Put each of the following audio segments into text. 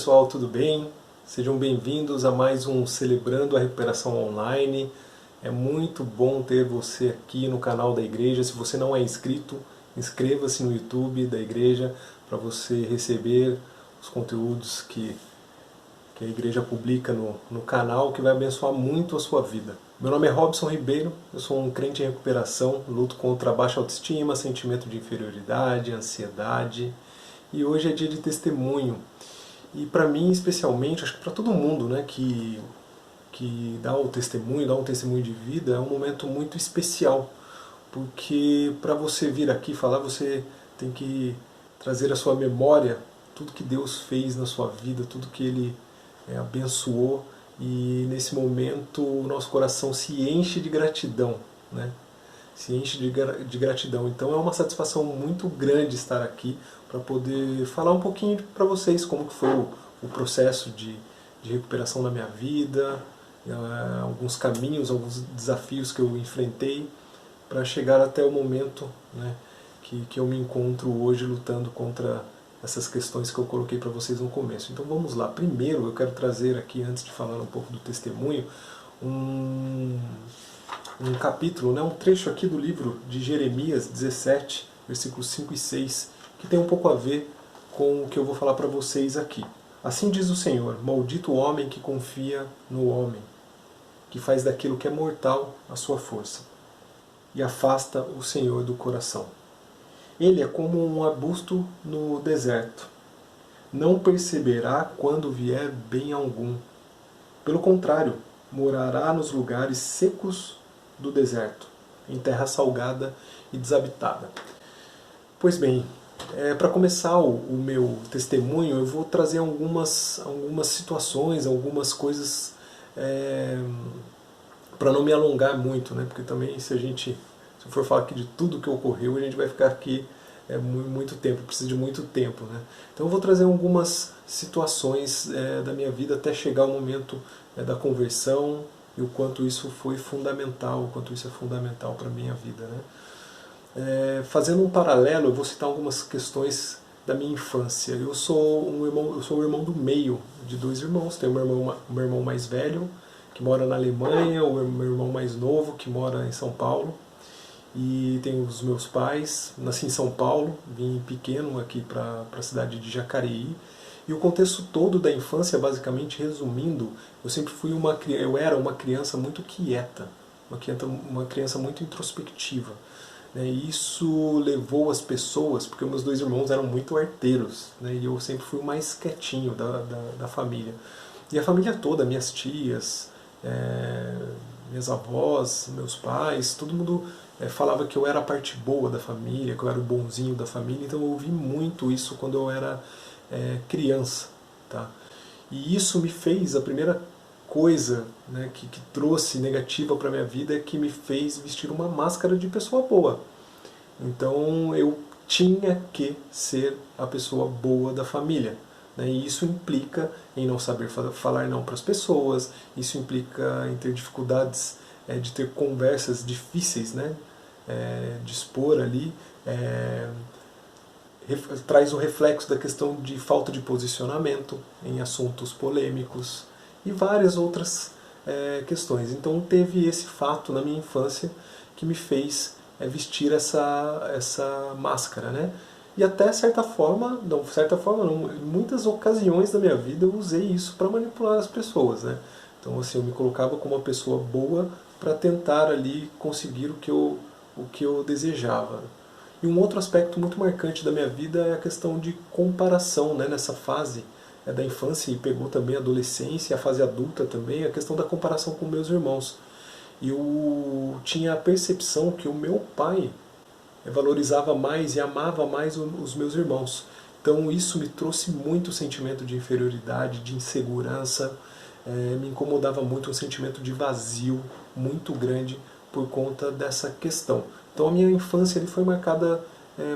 pessoal, tudo bem? Sejam bem-vindos a mais um Celebrando a Recuperação Online. É muito bom ter você aqui no canal da igreja. Se você não é inscrito, inscreva-se no YouTube da igreja para você receber os conteúdos que a igreja publica no canal, que vai abençoar muito a sua vida. Meu nome é Robson Ribeiro, eu sou um crente em recuperação, luto contra a baixa autoestima, sentimento de inferioridade, ansiedade, e hoje é dia de testemunho. E para mim, especialmente, acho que para todo mundo, né, que dá um testemunho de vida, é um momento muito especial, porque para você vir aqui falar, você tem que trazer à sua memória tudo que Deus fez na sua vida, tudo que Ele abençoou, e nesse momento o nosso coração se enche de gratidão, né? Se enche de gratidão. Então é uma satisfação muito grande estar aqui para poder falar um pouquinho para vocês como que foi o processo de recuperação da minha vida, alguns caminhos, alguns desafios que eu enfrentei para chegar até o momento, né, que eu me encontro hoje lutando contra essas questões que eu coloquei para vocês no começo. Então vamos lá. Primeiro eu quero trazer aqui, antes de falar um pouco do testemunho, um capítulo, né, um trecho aqui do livro de Jeremias 17, versículos 5 e 6, que tem um pouco a ver com o que eu vou falar para vocês aqui. Assim diz o Senhor: maldito o homem que confia no homem, que faz daquilo que é mortal a sua força, e afasta o Senhor do coração. Ele é como um arbusto no deserto, não perceberá quando vier bem algum. Pelo contrário, morará nos lugares secos do deserto, em terra salgada e desabitada. Pois bem, para começar o meu testemunho, eu vou trazer algumas situações, algumas coisas, para não me alongar muito, né? Porque também se eu for falar aqui de tudo que ocorreu, a gente vai ficar aqui muito tempo, precisa de muito tempo, né? Então eu vou trazer algumas situações da minha vida até chegar o momento da conversão, e o quanto isso foi fundamental, o quanto isso é fundamental para a minha vida, né? Fazendo um paralelo, eu vou citar algumas questões da minha infância. Eu sou o irmão do meio de dois irmãos. Tenho meu irmão mais velho, que mora na Alemanha, o meu irmão mais novo, que mora em São Paulo. E tenho os meus pais. Nasci em São Paulo, vim pequeno aqui para a cidade de Jacareí. E o contexto todo da infância, basicamente resumindo, eu era uma criança muito quieta, uma criança muito introspectiva. E isso levou as pessoas, porque meus dois irmãos eram muito arteiros, né, e eu sempre fui o mais quietinho da família. E a família toda, minhas tias, minhas avós, meus pais, todo mundo falava que eu era a parte boa da família, que eu era o bonzinho da família, então eu ouvi muito isso quando eu era criança. Tá? E isso me fez, a primeira coisa, né, que trouxe negativa para a minha vida é que me fez vestir uma máscara de pessoa boa. Então eu tinha que ser a pessoa boa da família. Né? E isso implica em não saber falar não para as pessoas, isso implica em ter dificuldades de ter conversas difíceis, né? De expor ali, traz o reflexo da questão de falta de posicionamento em assuntos polêmicos e várias outras questões. Então teve esse fato na minha infância que me fez vestir essa máscara, né? E até certa forma não, em muitas ocasiões da minha vida eu usei isso para manipular as pessoas, né? Então assim, eu me colocava como uma pessoa boa para tentar ali conseguir o que eu desejava. E um outro aspecto muito marcante da minha vida é a questão de comparação, né? Nessa fase da infância, e pegou também a adolescência, a fase adulta também, a questão da comparação com meus irmãos. Eu tinha a percepção que o meu pai valorizava mais e amava mais os meus irmãos. Então isso me trouxe muito sentimento de inferioridade, de insegurança, me incomodava muito, um sentimento de vazio muito grande por conta dessa questão. Então a minha infância foi marcada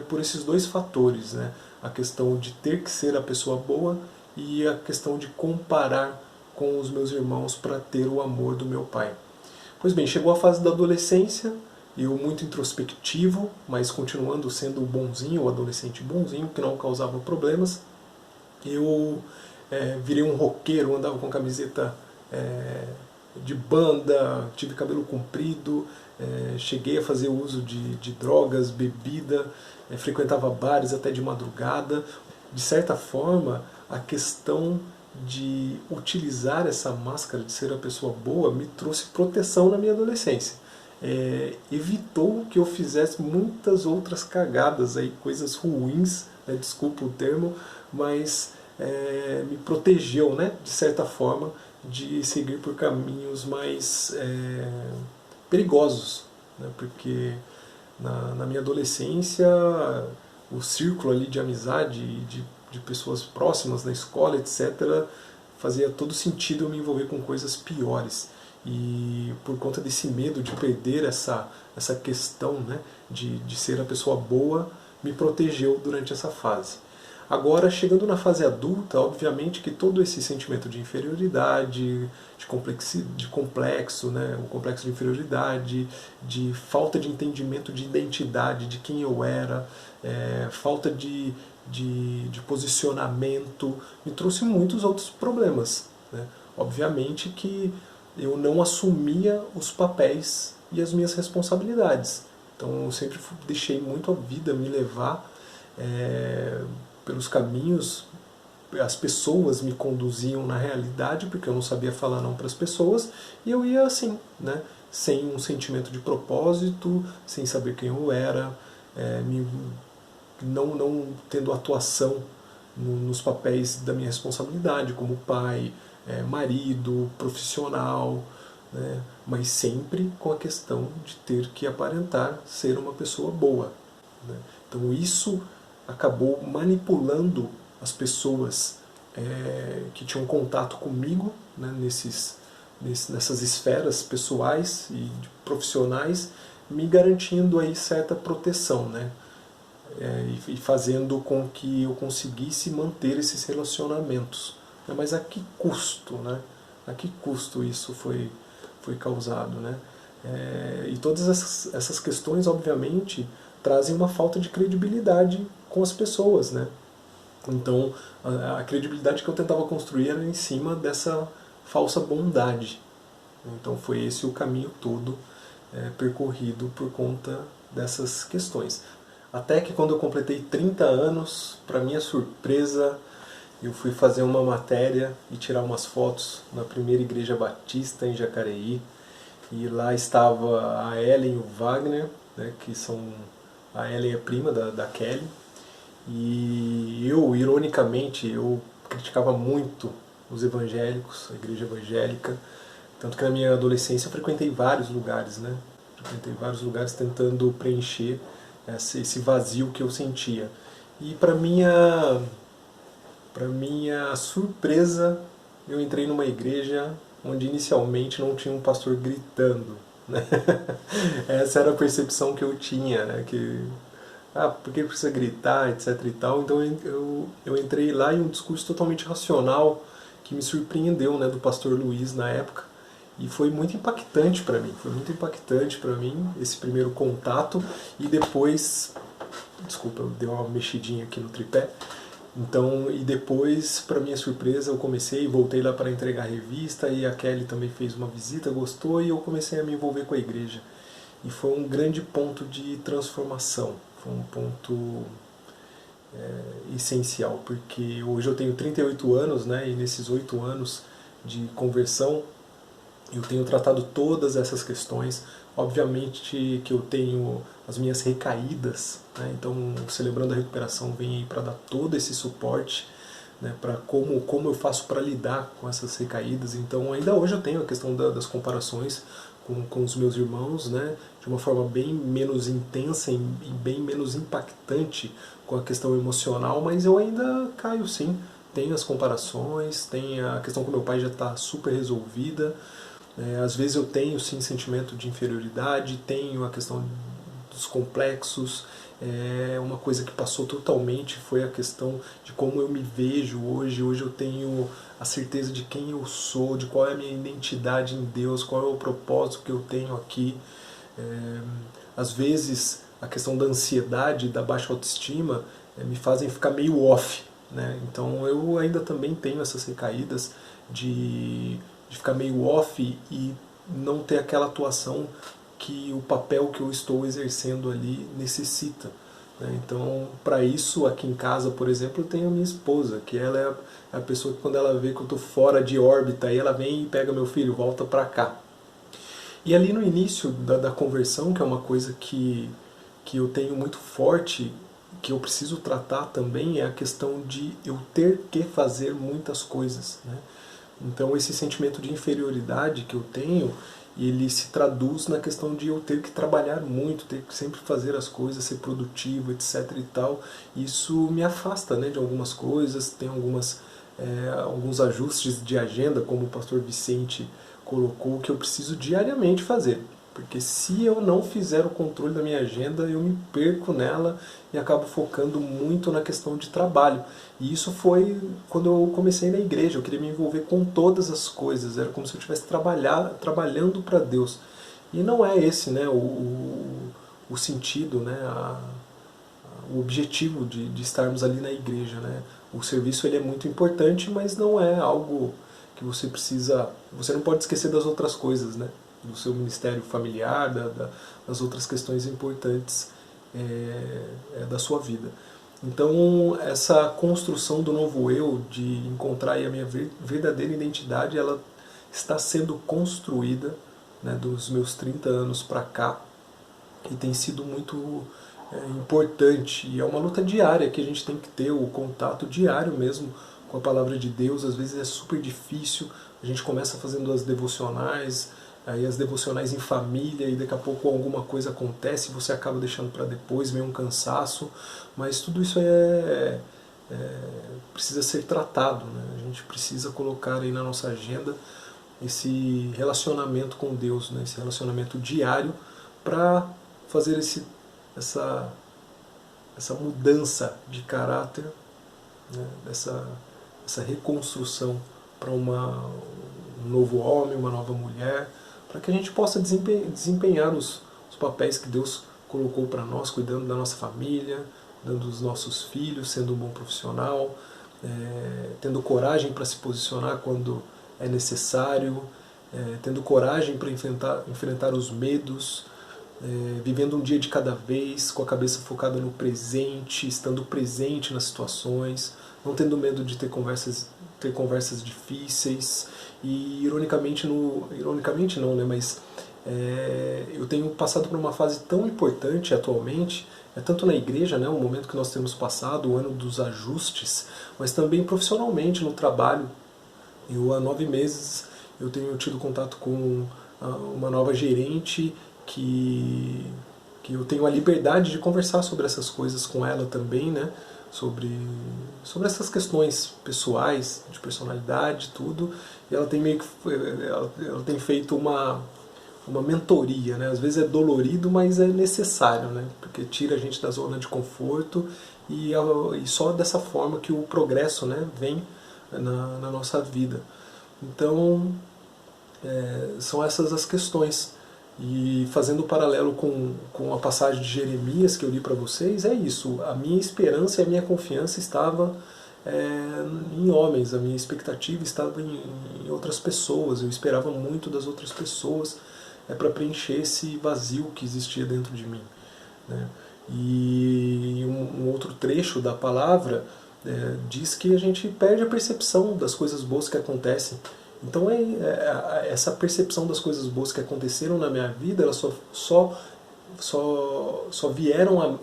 por esses dois fatores, né? A questão de ter que ser a pessoa boa e a questão de comparar com os meus irmãos para ter o amor do meu pai. Pois bem, chegou a fase da adolescência, eu muito introspectivo, mas continuando sendo o bonzinho, o adolescente bonzinho, que não causava problemas. Eu virei um roqueiro, andava com camiseta de banda, tive cabelo comprido, cheguei a fazer uso de drogas, bebida, frequentava bares até de madrugada. De certa forma, a questão de utilizar essa máscara de ser a pessoa boa me trouxe proteção na minha adolescência. Evitou que eu fizesse muitas outras cagadas, aí, coisas ruins, né, desculpa o termo, mas me protegeu, né, de certa forma, de seguir por caminhos mais perigosos, né, porque na minha adolescência o círculo ali de amizade e de pessoas próximas na escola, etc., fazia todo sentido eu me envolver com coisas piores. E por conta desse medo de perder essa questão, né, de ser a pessoa boa, me protegeu durante essa fase. Agora, chegando na fase adulta, obviamente que todo esse sentimento de inferioridade, de complexo, né, o complexo de inferioridade, de falta de entendimento de identidade, de quem eu era, falta de posicionamento, me trouxe muitos outros problemas, né? Obviamente que eu não assumia os papéis e as minhas responsabilidades. Então eu sempre deixei muito a vida me levar pelos caminhos, as pessoas me conduziam na realidade, porque eu não sabia falar não para as pessoas, e eu ia assim, né? Sem um sentimento de propósito, sem saber quem eu era, não tendo atuação nos papéis da minha responsabilidade, como pai, marido, profissional, né? Mas sempre com a questão de ter que aparentar ser uma pessoa boa, né? Então isso acabou manipulando as pessoas que tinham contato comigo, né, nessas esferas pessoais e profissionais, me garantindo aí certa proteção, né? E fazendo com que eu conseguisse manter esses relacionamentos. Mas a que custo, né? A que custo isso foi causado, né? E todas essas questões, obviamente, trazem uma falta de credibilidade com as pessoas, né? Então, a credibilidade que eu tentava construir era em cima dessa falsa bondade. Então foi esse o caminho todo percorrido por conta dessas questões. Até que quando eu completei 30 anos, para minha surpresa, eu fui fazer uma matéria e tirar umas fotos na primeira igreja batista em Jacareí. E lá estava a Ellen e o Wagner, né, que são... A Ellen é prima da Kelly. E eu, ironicamente, eu criticava muito os evangélicos, a igreja evangélica. Tanto que na minha adolescência eu frequentei vários lugares, né? Frequentei vários lugares tentando preencher esse vazio que eu sentia. E para minha surpresa, eu entrei numa igreja onde inicialmente não tinha um pastor gritando, né? Essa era a percepção que eu tinha, né? Por que precisa gritar, etc e tal. Então eu entrei lá em um discurso totalmente racional que me surpreendeu, né, do pastor Luiz na época. E foi muito impactante para mim, esse primeiro contato. E depois, desculpa, eu dei uma mexidinha aqui no tripé. Então, e depois, para minha surpresa, eu voltei lá para entregar a revista, e a Kelly também fez uma visita, gostou, e eu comecei a me envolver com a igreja. E foi um grande ponto de transformação, foi um ponto essencial, porque hoje eu tenho 38 anos, né, e nesses 8 anos de conversão, eu tenho tratado todas essas questões. Obviamente que eu tenho as minhas recaídas, né? Então Celebrando a Recuperação vem aí para dar todo esse suporte, né? Para como eu faço para lidar com essas recaídas. Então ainda hoje eu tenho a questão das comparações com os meus irmãos, né? De uma forma bem menos intensa e bem menos impactante com a questão emocional, mas eu ainda caio sim. Tenho as comparações, tem a questão com meu pai já está super resolvida. Às vezes eu tenho sim sentimento de inferioridade, tenho a questão dos complexos. Uma coisa que passou totalmente foi a questão de como eu me vejo hoje. Hoje eu tenho a certeza de quem eu sou, de qual é a minha identidade em Deus, qual é o propósito que eu tenho aqui. Às vezes a questão da ansiedade, da baixa autoestima, me fazem ficar meio off, né? Então eu ainda também tenho essas recaídas de ficar meio off e não ter aquela atuação que o papel que eu estou exercendo ali necessita, né? Então, para isso, aqui em casa, por exemplo, eu tenho a minha esposa, que ela é a pessoa que quando ela vê que eu estou fora de órbita, aí ela vem e pega meu filho, volta para cá. E ali no início da conversão, que é uma coisa que eu tenho muito forte, que eu preciso tratar também, é a questão de eu ter que fazer muitas coisas, né? Então esse sentimento de inferioridade que eu tenho, ele se traduz na questão de eu ter que trabalhar muito, ter que sempre fazer as coisas, ser produtivo, etc e tal. Isso me afasta, né, de algumas coisas, tem alguns ajustes de agenda, como o pastor Vicente colocou, que eu preciso diariamente fazer. Porque se eu não fizer o controle da minha agenda, eu me perco nela e acabo focando muito na questão de trabalho. E isso foi quando eu comecei na igreja, eu queria me envolver com todas as coisas, era como se eu estivesse trabalhando para Deus. E não é esse, né, o sentido, né, o objetivo de estarmos ali na igreja, né? O serviço ele é muito importante, mas não é algo que você precisa... Você não pode esquecer das outras coisas, né? Do seu ministério familiar, das outras questões importantes da sua vida. Então, essa construção do novo eu, de encontrar aí a minha verdadeira identidade, ela está sendo construída, né, dos meus 30 anos para cá, e tem sido muito importante. E é uma luta diária que a gente tem que ter, o contato diário mesmo com a palavra de Deus. Às vezes é super difícil, a gente começa fazendo as devocionais, aí as devocionais em família, e daqui a pouco alguma coisa acontece, você acaba deixando para depois, vem um cansaço, mas tudo isso precisa ser tratado, né? A gente precisa colocar aí na nossa agenda esse relacionamento com Deus, né? Esse relacionamento diário, para fazer essa mudança de caráter, né? essa reconstrução para um novo homem, uma nova mulher, para que a gente possa desempenhar os papéis que Deus colocou para nós, cuidando da nossa família, dando os nossos filhos, sendo um bom profissional, tendo coragem para se posicionar quando é necessário, tendo coragem para enfrentar os medos, vivendo um dia de cada vez, com a cabeça focada no presente, estando presente nas situações, não tendo medo de ter conversas difíceis. E ironicamente não, né, mas eu tenho passado por uma fase tão importante atualmente, tanto na igreja, né, o momento que nós temos passado, o ano dos ajustes, mas também profissionalmente no trabalho. Há 9 meses eu tenho tido contato com uma nova gerente que eu tenho a liberdade de conversar sobre essas coisas com ela também, né? Sobre essas questões pessoais, de personalidade, tudo. E ela tem ela tem feito uma mentoria, né? Às vezes é dolorido, mas é necessário, né? Porque tira a gente da zona de conforto e só dessa forma que o progresso, né, vem na nossa vida. Então, são essas as questões. E fazendo o paralelo com a passagem de Jeremias que eu li para vocês, é isso. A minha esperança e a minha confiança estava em homens, a minha expectativa estava em outras pessoas. Eu esperava muito das outras pessoas para preencher esse vazio que existia dentro de mim, né? E um outro trecho da palavra diz que a gente perde a percepção das coisas boas que acontecem. Então essa percepção das coisas boas que aconteceram na minha vida, elas só vieram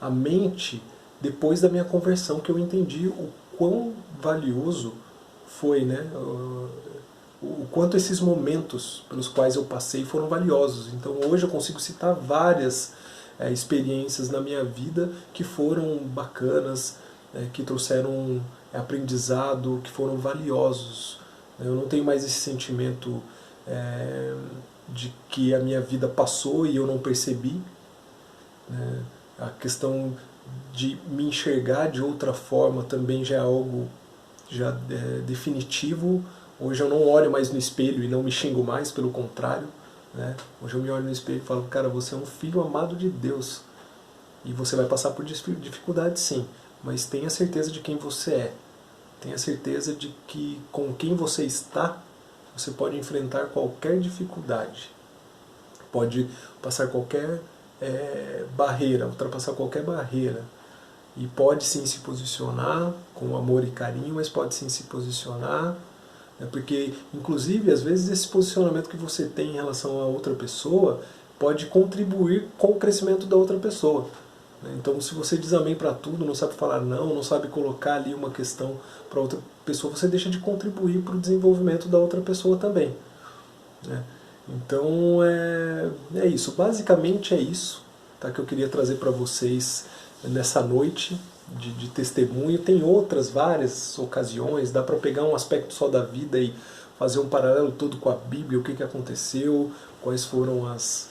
à mente depois da minha conversão, que eu entendi o quão valioso foi, né? O quanto esses momentos pelos quais eu passei foram valiosos. Então hoje eu consigo citar várias experiências na minha vida que foram bacanas, que trouxeram aprendizado, que foram valiosos. Eu não tenho mais esse sentimento de que a minha vida passou e eu não percebi, né? A questão de me enxergar de outra forma também já é algo definitivo. Hoje eu não olho mais no espelho e não me xingo mais, pelo contrário, né? Hoje eu me olho no espelho e falo, cara, você é um filho amado de Deus e você vai passar por dificuldades sim, mas tenha certeza de quem você é. Tenha certeza de que com quem você está, você pode enfrentar qualquer dificuldade. Pode passar qualquer barreira, ultrapassar qualquer barreira. E pode sim se posicionar com amor e carinho, mas pode sim se posicionar, né, porque, inclusive, às vezes esse posicionamento que você tem em relação a outra pessoa pode contribuir com o crescimento da outra pessoa. Então, se você diz amém para tudo, não sabe falar não sabe colocar ali uma questão para outra pessoa, você deixa de contribuir para o desenvolvimento da outra pessoa também, né? Então, é isso. Basicamente é isso, tá, que eu queria trazer para vocês nessa noite de testemunho. Tem outras várias ocasiões, dá para pegar um aspecto só da vida e fazer um paralelo todo com a Bíblia, o que aconteceu, quais foram as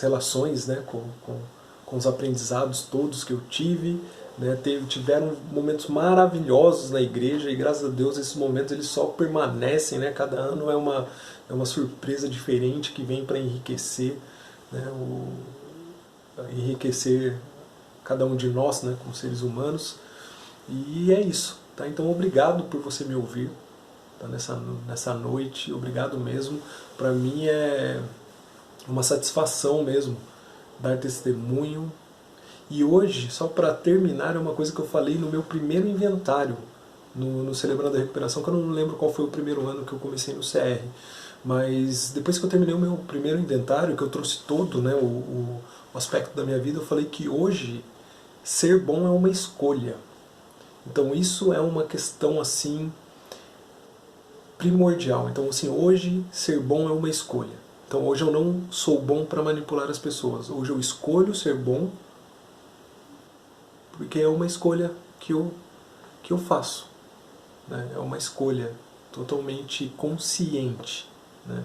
relações, né, com os aprendizados todos que eu tive, né, tiveram momentos maravilhosos na igreja e graças a Deus esses momentos eles só permanecem, né, cada ano é uma surpresa diferente que vem para enriquecer, né, enriquecer cada um de nós, né, como seres humanos. E é isso, tá? Então obrigado por você me ouvir, tá, nessa noite, obrigado mesmo. Para mim é uma satisfação mesmo dar testemunho. E hoje, só para terminar, é uma coisa que eu falei no meu primeiro inventário no Celebrando a Recuperação, que eu não lembro qual foi o primeiro ano que eu comecei no CR, mas depois que eu terminei o meu primeiro inventário, que eu trouxe todo, né, o aspecto da minha vida, eu falei que hoje ser bom é uma escolha. Então isso é uma questão assim primordial. Então assim, hoje ser bom é uma escolha. Então hoje eu não sou bom para manipular as pessoas. Hoje eu escolho ser bom porque é uma escolha que eu faço, né? É uma escolha totalmente consciente, né?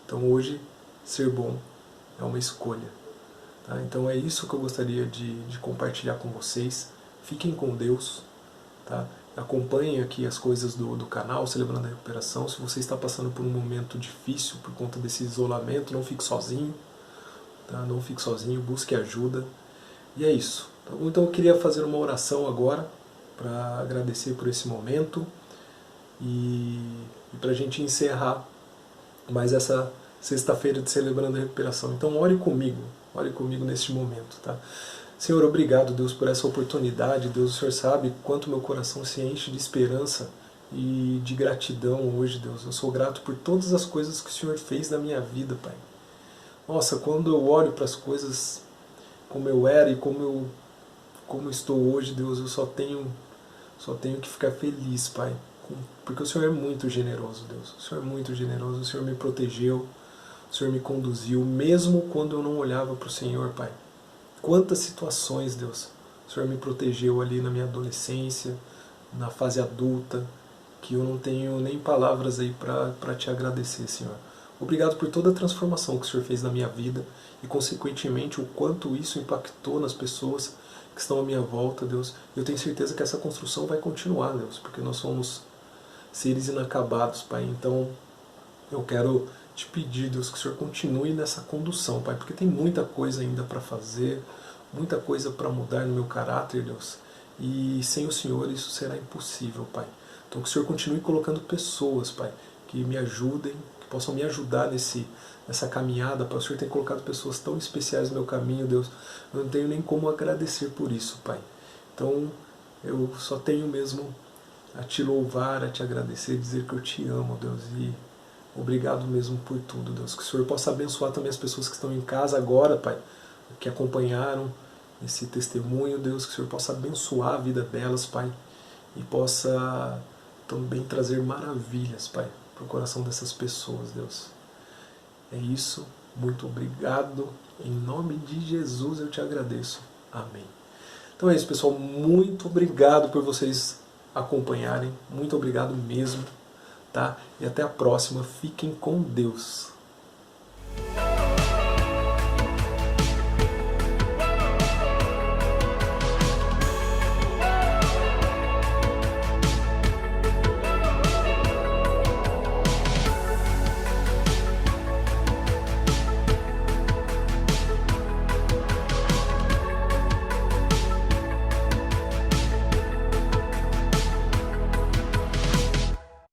Então hoje ser bom é uma escolha. Tá? Então é isso que eu gostaria de compartilhar com vocês. Fiquem com Deus. Tá? Acompanhem aqui as coisas do canal Celebrando a Recuperação. Se você está passando por um momento difícil por conta desse isolamento, não fique sozinho. Tá? Não fique sozinho, busque ajuda. E é isso. Tá bom? Então eu queria fazer uma oração agora para agradecer por esse momento e para a gente encerrar mais essa sexta-feira de Celebrando a Recuperação. Então ore comigo neste momento. Tá? Senhor, obrigado, Deus, por essa oportunidade. Deus, o Senhor sabe quanto meu coração se enche de esperança e de gratidão hoje, Deus. Eu sou grato por todas as coisas que o Senhor fez na minha vida, Pai. Nossa, quando eu olho para as coisas como eu era e como estou hoje, Deus, eu só tenho que ficar feliz, Pai. Porque o Senhor é muito generoso, Deus. O Senhor é muito generoso, o Senhor me protegeu, o Senhor me conduziu, mesmo quando eu não olhava para o Senhor, Pai. Quantas situações, Deus, o Senhor me protegeu ali na minha adolescência, na fase adulta, que eu não tenho nem palavras aí para te agradecer, Senhor. Obrigado por toda a transformação que o Senhor fez na minha vida e, consequentemente, o quanto isso impactou nas pessoas que estão à minha volta, Deus. Eu tenho certeza que essa construção vai continuar, Deus, porque nós somos seres inacabados, Pai. Então, eu quero te pedir, Deus, que o Senhor continue nessa condução, Pai, porque tem muita coisa ainda para fazer, muita coisa para mudar no meu caráter, Deus, e sem o Senhor isso será impossível, Pai. Então que o Senhor continue colocando pessoas, Pai, que me ajudem, que possam me ajudar nessa caminhada, Pai. O Senhor tem colocado pessoas tão especiais no meu caminho, Deus, eu não tenho nem como agradecer por isso, Pai. Então eu só tenho mesmo a te louvar, a te agradecer, dizer que eu te amo, Deus, e obrigado mesmo por tudo, Deus. Que o Senhor possa abençoar também as pessoas que estão em casa agora, Pai, que acompanharam esse testemunho, Deus. Que o Senhor possa abençoar a vida delas, Pai, e possa também trazer maravilhas, Pai, para o coração dessas pessoas, Deus. É isso. Muito obrigado. Em nome de Jesus eu te agradeço. Amém. Então é isso, pessoal. Muito obrigado por vocês acompanharem. Muito obrigado mesmo. Tá? E até a próxima. Fiquem com Deus.